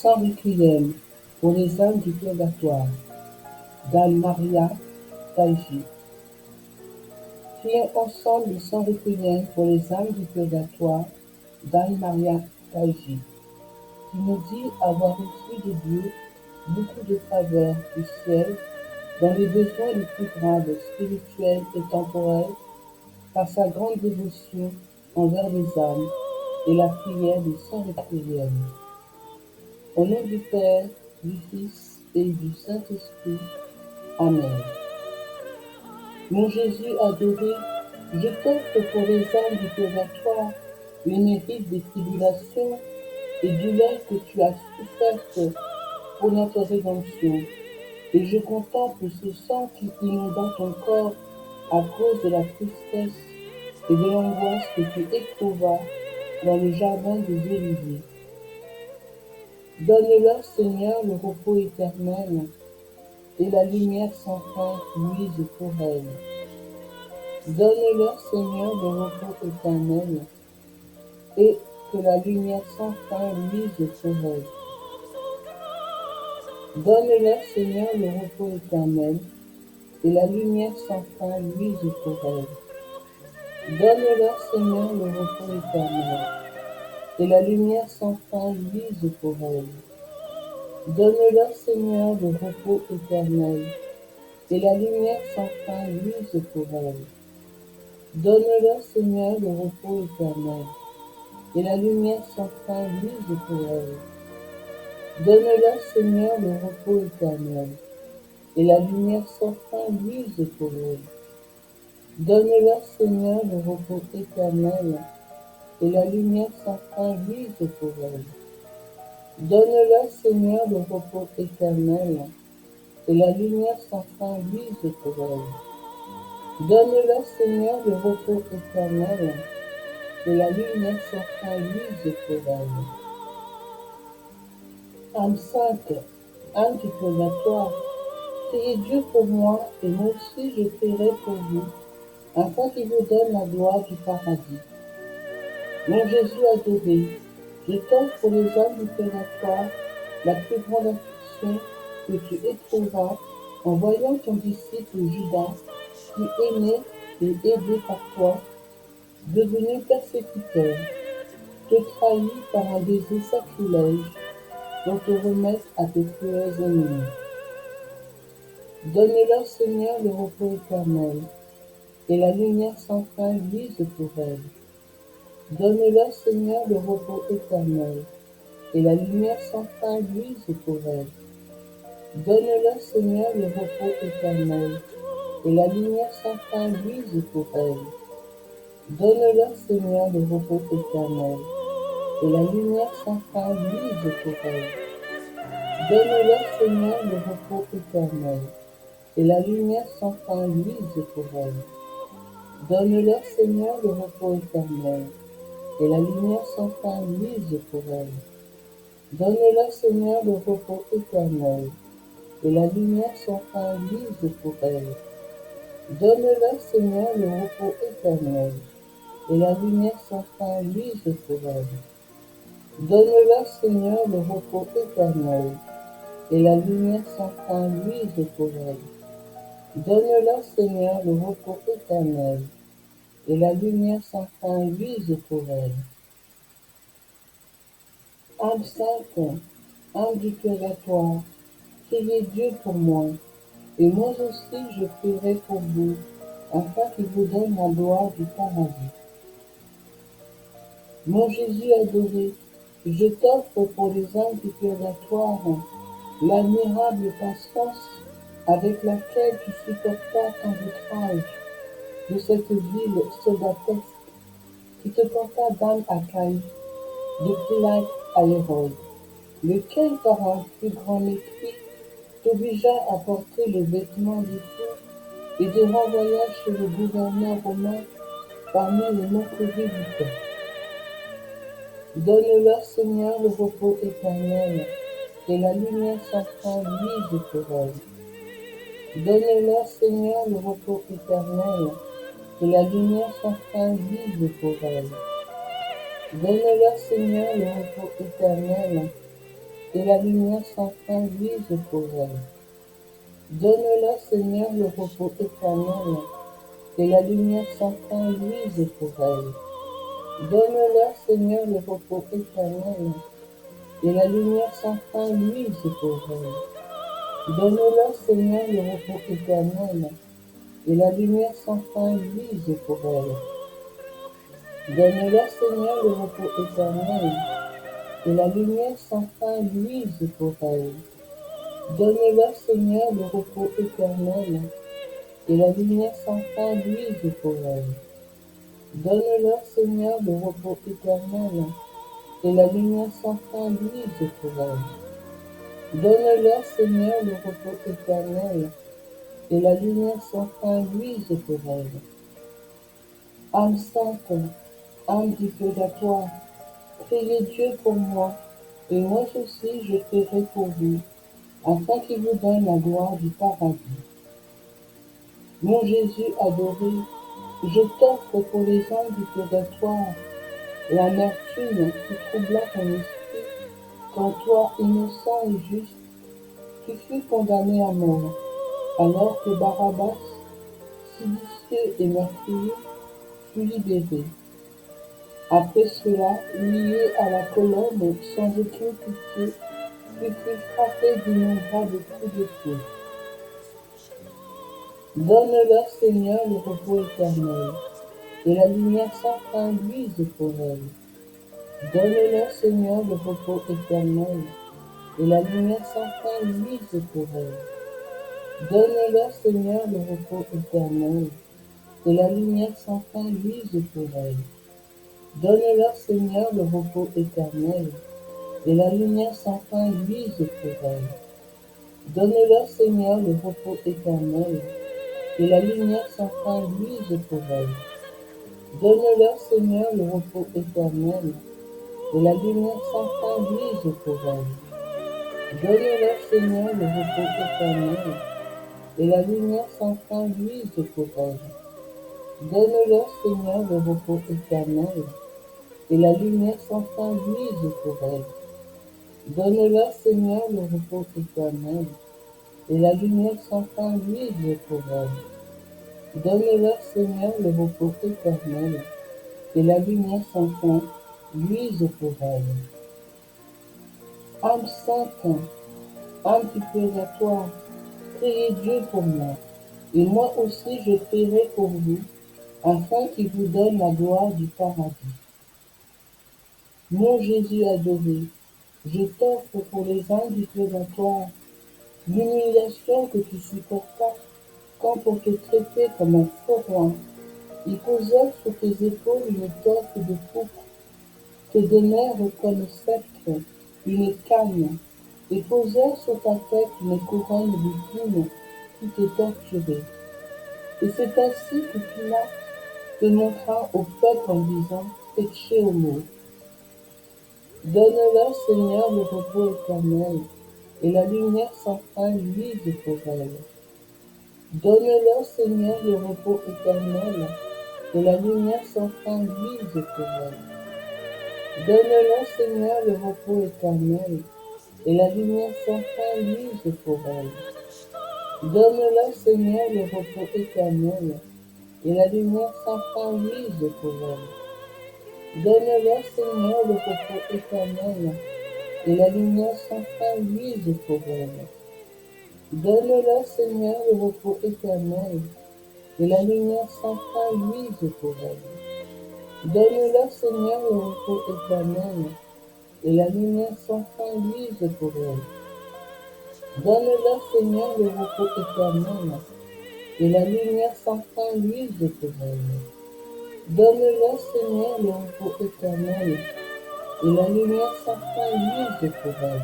Sans requiem pour les âmes du purgatoire, d'Anne-Maria Taigi. Prions ensemble le sans requiem pour les âmes du purgatoire, d'Anne-Maria Taigi, qui nous dit avoir reçu de Dieu beaucoup de faveurs du ciel dans les besoins les plus graves, spirituels et temporels, par sa grande dévotion envers les âmes et la prière du sans requiem. Au nom du Père, du Fils et du Saint-Esprit. Amen. Mon Jésus adoré, je t'offre pour les âmes du purgatoire les mérites des tribulations et douleurs que tu as souffertes pour notre rédemption. Et je contemple ce sang qui inonda ton corps à cause de la tristesse et de l'angoisse que tu éprouvas dans le jardin des Oliviers. Donne-leur, Seigneur, le repos éternel et la lumière sans fin luise pour elles. Donne-leur, Seigneur, le repos éternel et que la lumière sans fin luise pour elles. Donne-leur, Seigneur, le repos éternel et la lumière sans fin luise pour elles. Donne-leur, Seigneur, le repos éternel et la lumière sans fin luise pour elles. Donne-leur, Seigneur, le repos éternel et la lumière sans fin luise pour elles. Donne-leur, Seigneur, le repos éternel et la lumière sans fin luise pour elles. Donne-leur, Seigneur, le repos éternel et la lumière sans fin luise pour elles. Donne-leur, Seigneur, le repos éternel et la lumière sans fin luise pour elles. Donne-leur, Seigneur, le repos éternel et la lumière sans fin luise pour elles. Donne-leur, Seigneur, le repos éternel et la lumière sans fin luise pour elles. Âme sainte, âme du purgatoire, priez Dieu pour moi et moi aussi je prierai pour vous, afin qu'il vous donne la gloire du paradis. Mon Jésus adoré, je t'offre pour les âmes du purgatoire la plus grande affliction que tu éprouvas en voyant ton disciple Judas, qui aimé et aidé par toi, devenu persécuteur, te trahit par un baiser sacrilège pour te remettre à tes cruels ennemis. Donne-leur, Seigneur, le repos éternel et la lumière sans fin luise pour elles. Donne-leur, Seigneur, le repos éternel et la lumière sans fin luise pour elles. Donne-leur, Seigneur, le repos éternel et la lumière sans fin luise pour elles. Donne-leur, Seigneur, le repos éternel et la lumière sans fin luise pour elles. Donne-leur, Seigneur, le repos éternel et la lumière sans fin luise pour elles. Donne-leur, Seigneur, le repos éternel et la lumière sans fin luise pour elles. Donne-leur, Seigneur, le repos éternel et la lumière sans fin luise pour elles. Donne-leur, Seigneur, le repos éternel et la lumière sans fin luise pour elles. Donne-leur, Seigneur, le repos éternel et la lumière sans fin luise pour elles. Donne-leur, Seigneur, le repos éternel et la lumière sans fin luise pour elles. Âme sainte, âme du purgatoire, priez Dieu pour moi, et moi aussi je prierai pour vous, afin qu'il vous donne la gloire du paradis. Mon Jésus adoré, je t'offre pour les âmes du purgatoire l'admirable patience avec laquelle tu supportas ton outrage de cette ville soldatesque qui te porta d'âme à Caïphe, de Pilate à Hérode, lequel par un plus grand mépris t'obligea à porter le vêtement du feu et te renvoya chez le gouverneur romain parmi les moqueries du peuple. Donne-leur, Seigneur, le repos éternel et la lumière sans fin luise pour elles. Donne-leur, Seigneur, le repos éternel et la lumière sans fin luise pour elles. Donne-leur, Seigneur, le repos éternel et la lumière sans fin luise pour elle. Donne-leur, Seigneur, le repos éternel, et la lumière sans fin luise pour elle. Donne-leur, Seigneur, le repos éternel, et la lumière sans fin luise pour elle. Donne-leur, Seigneur, le repos éternel, et la lumière sans fin luise pour elle. Donne-leur, Seigneur, le repos éternel, et la lumière sans fin luise pour elle. Donne-leur, Seigneur, le repos éternel, et la lumière sans fin luise pour elle. Donne-leur, Seigneur, le repos éternel, et la lumière sans fin luise pour elle. Donne-leur, Seigneur, le repos éternel, et la lumière sans fin luise pour elle. Âme sainte, âme du purgatoire, priez Dieu pour moi, et moi aussi je prierai pour vous, afin qu'il vous donne la gloire du paradis. Mon Jésus adoré, je t'offre pour les âmes du purgatoire l'amertume qui troubla ton esprit, quand toi, innocent et juste, tu fus condamné à mort, alors que Barabbas, séditieux et meurtrier, fut libéré. Après cela, lié à la colonne sans aucune pitié, tu fus frappé d'innombrables coups de feu. Donne-leur, Seigneur, le repos éternel, et la lumière sans fin luise pour elle. Donne-leur, Seigneur, le repos éternel, et la lumière sans fin luise pour elle. Donne-leur, Seigneur, le repos éternel, et la lumière sans fin luise pour elle. Donne-leur, Seigneur, le repos éternel, et la lumière sans fin luise pour elle. Donne-leur, Seigneur, le repos éternel, et la lumière sans fin luise pour elle. Donne-leur, Seigneur, le repos éternel, et la lumière sans fin luise pour elle. Donne-leur, Seigneur, le repos éternel, et la lumière sans fin luise pour elle. Donne-leur, Seigneur, le repos éternel, et la lumière sans fin luise pour elle. Donne-leur, Seigneur, le repos éternel, et la lumière sans fin luise pour elle. Donne-leur, Seigneur, le repos éternel, et la lumière sans fin luise pour elle. Âme sainte, âme du purgatoire, priez Dieu pour moi, et moi aussi je prierai pour vous, afin qu'il vous donne la gloire du paradis. Mon Jésus adoré, je t'offre pour les âmes du purgatoire l'humiliation que tu supportas quand pour te traiter comme un faux roi, ils posèrent sur tes épaules une étoffe de pourpre, te donnèrent comme sceptre une canne, et posèrent sur ta tête une couronne d'épines qui te torturait. Et c'est ainsi que Pilate te montra au peuple en disant, Ecce homo. Donne-leur, Seigneur, le repos éternel, et la lumière sans fin luise pour elle. Donne-leur, Seigneur, le repos éternel, et la lumière sans fin luise pour elle. Donne-leur, Seigneur, le repos éternel, et la lumière sans fin luise pour elle. Donne-leur, Seigneur, le repos éternel, et la lumière sans fin luise pour elle. Donne-leur, Seigneur, le repos éternel, et la lumière sans fin luise pour elle. Donne-leur, Seigneur, le repos éternel, et la lumière sans fin luise pour elle. Donne-leur, Seigneur, le repos éternel, et la lumière sans fin luise pour elle. Donne-leur, Seigneur, le repos éternel, et la lumière sans fin luise pour elle. Donne-leur, Seigneur, le repos éternel, et la lumière sans fin luise pour elle.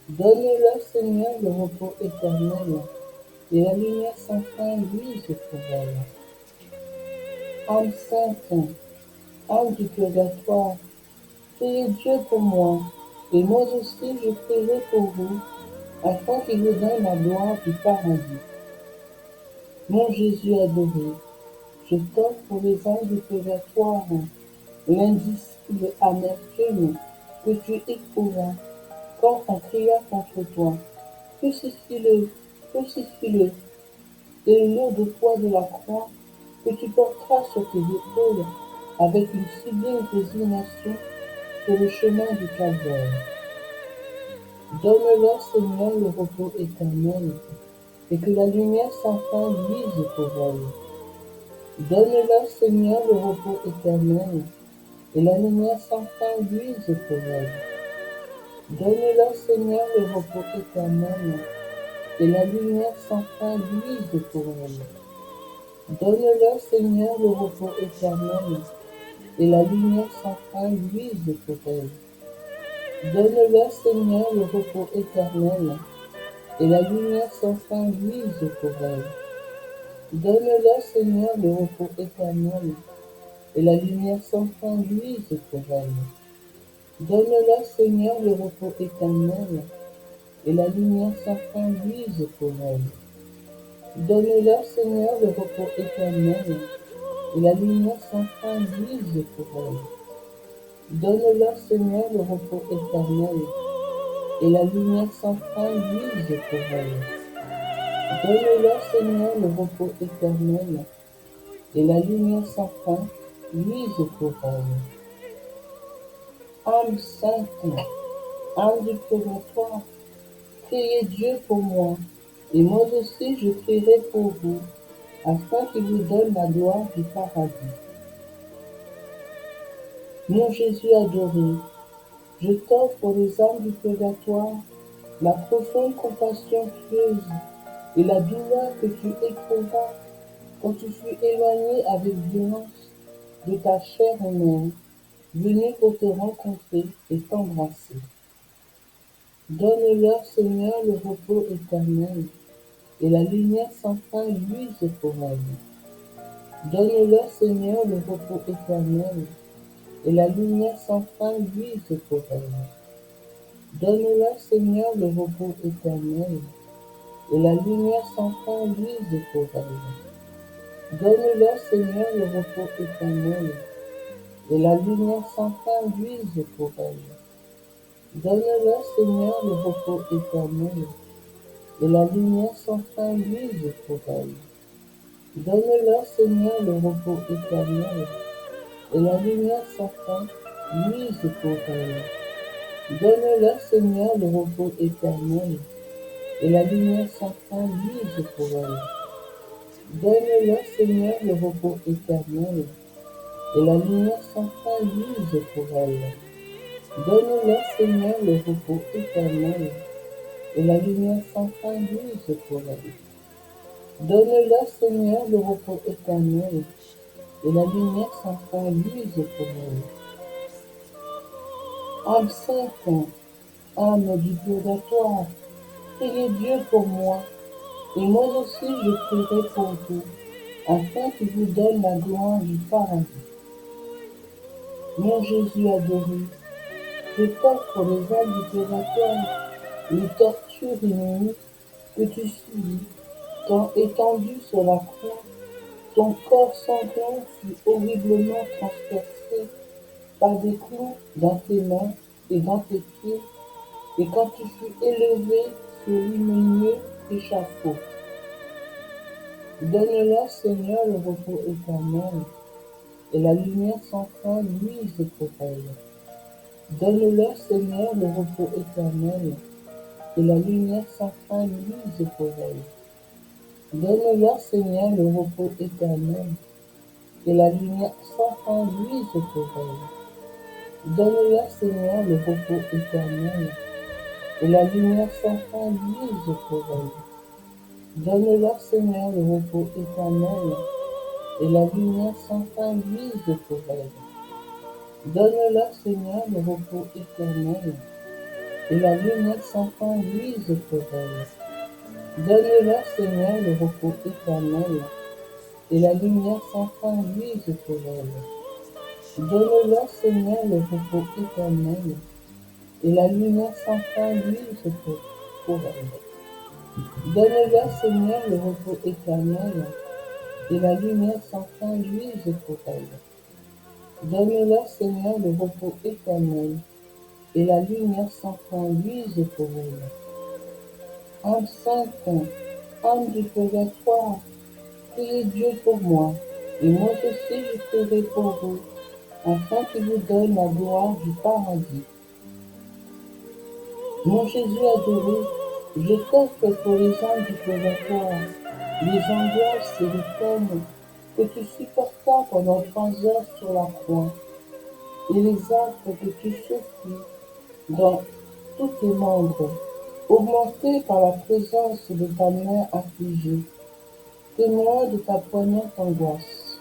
Donne-leur, Seigneur, le repos éternel, et la lumière sans fin luise pour elle. Âme sainte, âme du purgatoire, priez Dieu pour moi, et moi aussi je prierai pour vous, afin qu'il vous donne la gloire du paradis. Mon Jésus adoré, je t'offre pour les âmes du purgatoire l'indicible amertume que tu éprouvas quand on cria contre toi, crucifie-le, crucifie-le, et le lourd poids de la croix que tu porteras sur tes épaules avec une sublime résignation sur le chemin du calvaire. Donne-leur, Seigneur, le repos éternel, et que la lumière sans fin luise pour elles. Donne-leur, Seigneur, le repos éternel, et la lumière sans fin luise pour elles. Donne-leur, Seigneur, le repos éternel, et la lumière sans fin luise pour elles. Donne-leur, Seigneur, le repos éternel, et la lumière sans fin luise pour elles. Donne-leur, Seigneur, le repos éternel, et la lumière sans fin luise pour elles. Donne-leur, Seigneur, le repos éternel, et la lumière sans fin luise pour elles. Donne-leur, Seigneur, le repos éternel, et la lumière sans fin luise pour elles. Donne-leur, Seigneur, le repos éternel, et la lumière sans fin luise pour elles. Donne-leur, Seigneur, le repos éternel, et la lumière sans fin luise pour elles. Donne-leur, Seigneur, le repos éternel, et la lumière sans fin luise pour elles. Âme sainte, âme du purgatoire, priez Dieu pour moi, et moi aussi je prierai pour vous, afin qu'il vous donne la gloire du paradis. Mon Jésus adoré, je t'offre les âmes du purgatoire, ma profonde compassion pieuse et la douleur que tu éprouvas quand tu fus éloigné avec violence de ta chair humaine, venu pour te rencontrer et t'embrasser. Donne-leur, Seigneur, le repos éternel, et la lumière sans fin luise pour elles. Donne-leur, Seigneur, le repos éternel, et la lumière sans fin luise pour elles. Donne-leur, Seigneur, le repos éternel, et la lumière sans fin luise pour elles. Donne-leur, Seigneur, le repos éternel, et la lumière sans fin luise pour elles. Donne-leur, Seigneur, le repos éternel, et la lumière sans fin luise pour elles. Donne-leur, Seigneur, le repos éternel, et la lumière sans fin luise pour elles. Donne-leur, Seigneur, le repos éternel, et la lumière sans fin luise pour elles. Donne-leur, Seigneur, le repos éternel, et la lumière sans fin luise pour elles. Donne-leur, Seigneur, le repos éternel, et la lumière sans fin luise pour elles. Donne-leur, Seigneur, le repos éternel, et la lumière sans fin luise pour elles. Âme sainte, âme du purgatoire, priez Dieu pour moi, et moi aussi je prierai pour vous, afin qu'il vous donne la gloire du paradis. Mon Jésus adoré, je t'offre les âmes du purgatoire, les tortures inouïes que tu subis, quand étendu sur la croix, ton corps sanglant fut horriblement transpercé par des clous dans tes mains et dans tes pieds, et quand tu fus élevé sur lumineux échafaud. Donne-leur, Seigneur, le repos éternel, et la lumière sans fin luise pour elles. Donne-leur, Seigneur, le repos éternel, et la lumière sans fin luise pour elles. Donne-leur, Seigneur, le repos éternel, et la lumière sans fin luise pour elles. Donne-leur, Seigneur, le repos éternel, et la lumière sans fin luise pour elles. Donne-leur, Seigneur, le repos éternel, et la lumière sans fin luise pour elles. Donne-leur, Seigneur, le repos éternel, et la lumière sans fin luise pour elles. Donne-leur, Seigneur, le repos éternel, et la lumière sans fin luise pour elles. Donne-leur, Seigneur, le repos éternel, et la lumière sans fin luise pour elles. Donne-leur, Seigneur, le repos éternel, et la lumière sans fin luise pour elles. Donne-leur, Seigneur, le repos éternel, et la lumière sans fin luise pour elle. Âme sainte, âme du purgatoire, priez Dieu pour moi, et moi aussi je prierai pour vous, afin qu'il vous donne la gloire du paradis. Mon Jésus adoré, je t'offre pour les âmes du purgatoire, les angoisses et les peines que tu supportas pendant 3 heures sur la croix, et les affres que tu souffris dans tous tes membres, augmentés par la présence de ta main affligée, témoin de ta poignante angoisse.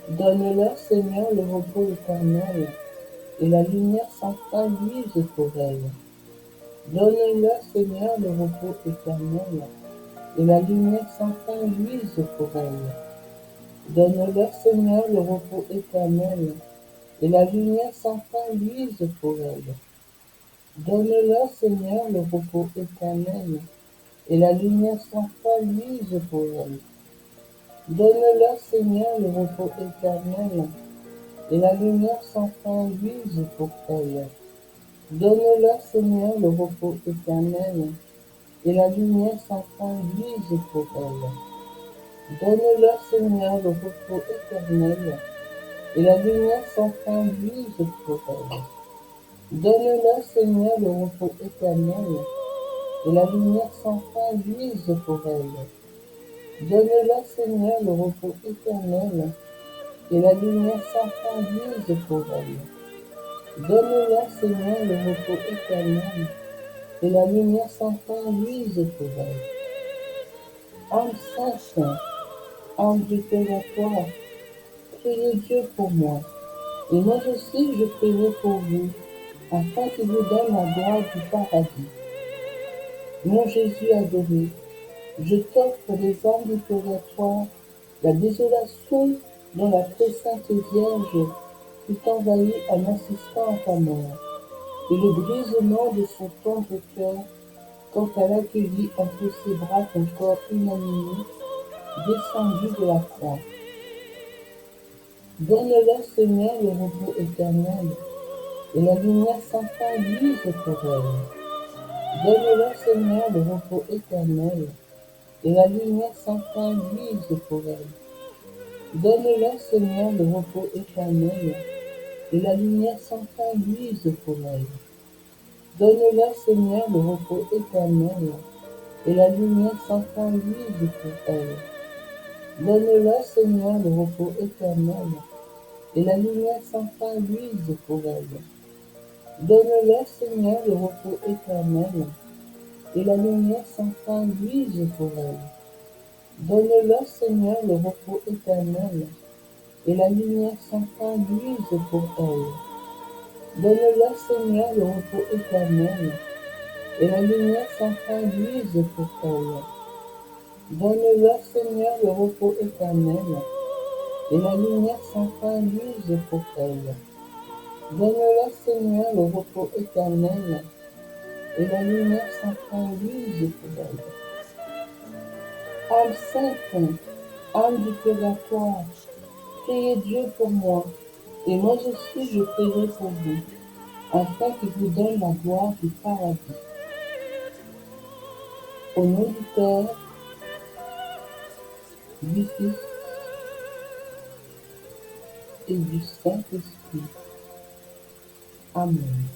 Donne-leur, Seigneur, le repos éternel, et la lumière sans fin luise pour elles. Donne-leur, Seigneur, le repos éternel, et la lumière sans fin luise pour elles. Donne-leur, Seigneur, le repos éternel, et la lumière sans fin luise pour elles. Donne-leur, Seigneur, le repos éternel, et la lumière sans fin luise pour elles. Donne-leur, Seigneur, le repos éternel, et la lumière sans fin luise pour elles. Donne-leur, Seigneur, le repos éternel, et la lumière sans fin luise pour elles. Donne-leur, Seigneur, le repos éternel, et la lumière sans fin luise pour elles. Donne-leur, Seigneur, le repos éternel, et la lumière sans fin luise pour elles. Donne-leur, Seigneur, le repos éternel, et la lumière sans fin luise pour elles. Donne-leur, Seigneur, le repos éternel, et la lumière sans fin luise pour elles. Âme sainte, âme du purgatoire, priez Dieu pour moi, et moi aussi je prierai pour vous, afin qu'il vous donne la gloire du paradis. Mon Jésus adoré, je t'offre les âmes du purgatoire, la désolation dont la très sainte Vierge fut envahie en assistant à ta mort, et le brisement de son tendre cœur quand elle accueillit entre ses bras ton corps inanimé, descendu de la croix. Donne-leur, Seigneur, le repos éternel, et la lumière sans fin luise pour elle. Donne-leur, Seigneur, le repos éternel, et la lumière sans fin luise pour elle. Donne-leur, Seigneur, le repos éternel, et la lumière sans fin luise pour elle. Donne-leur, Seigneur, le repos éternel, et la lumière sans fin luise pour elle. Donne-leur, Seigneur, le repos éternel, et la lumière sans fin luise pour elle. Donne-leur, Seigneur, le repos éternel, et la lumière sans fin luise pour elle. Donne-leur, Seigneur, le repos éternel, et la lumière sans fin luise pour elle. Donne-leur, Seigneur, le repos éternel, et la lumière sans fin luise pour elle. Donne-leur, Seigneur, le repos éternel, et la lumière sans fin luise pour elle. Donne-leur, Seigneur, le repos éternel, et la lumière sans fin luise pour elle. Âme sainte, âme du purgatoire, priez Dieu pour moi, et moi aussi je prierai pour vous, afin qu'il vous donne la gloire du paradis. Au nom du Père, du Fils et du Saint-Esprit. Amen.